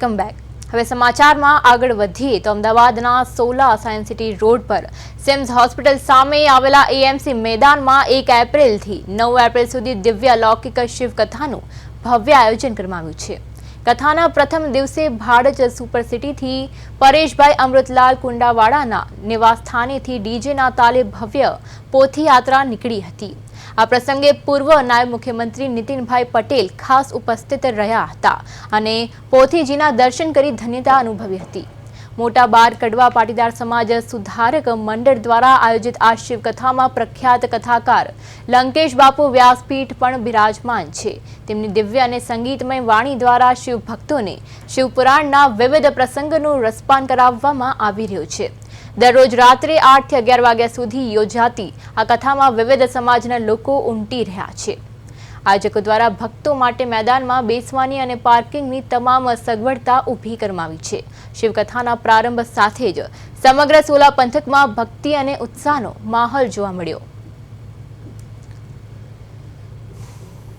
Welcome back. હવે સમાચારમાં આગળ વધીએ તો અમદાવાદના સોલા સાયન્સ સિટી રોડ પર સિમ્સ હોસ્પિટલ સામે આવેલા એએમસી મેદાનમાં 1 એપ્રિલથી 9 એપ્રિલ સુધી દિવ્ય લૌકિક શિવ કથાનું ભવ્ય આયોજન કરવામાં આવ્યું છે। કથાના પ્રથમ દિવસે ભાડજ સુપર સિટીથી પરેશભાઈ અમૃતલાલ કુંડાવાડાના નિવાસસ્થાનેથી ડીજેના તાલે ભવ્ય પોથી યાત્રા નીકળી હતી। આ પ્રસંગે પૂર્વ નાયબ મુખ્યમંત્રી નીતિનભાઈ પટેલ ખાસ ઉપસ્થિત રહ્યા હતા અને પોથીજીના દર્શન કરી ધન્યતા અનુભવી હતી। મોટા બાર કડવા પાટીદાર સમાજ સુધારક મંડળ દ્વારા આયોજિત આ શિવકથામાં પ્રખ્યાત કથાકાર લંકેશ બાપુ વ્યાસપીઠ પણ બિરાજમાન છે। તેમની દિવ્ય અને સંગીતમય વાણી દ્વારા શિવ ભક્તોને શિવપુરાણના વિવિધ પ્રસંગોનું રસપાન કરાવવામાં આવી રહ્યું છે। દરરોજ રાત્રે 8 થી 11 વાગ્યા સુધી યોજાતી આ કથામાં વિવિધ સમાજના લોકો ઉમટી રહ્યા છે। આયોજકો દ્વારા ભક્તો માટે મેદાનમાં બેસવાની અને પાર્કિંગની તમામ સગવડતા ઊભી કરવામાં આવી છે। શિવકથાના પ્રારંભ સાથે જ સમગ્ર સોલા પંથકમાં ભક્તિ અને ઉત્સાહનો માહોલ જોવા મળ્યો।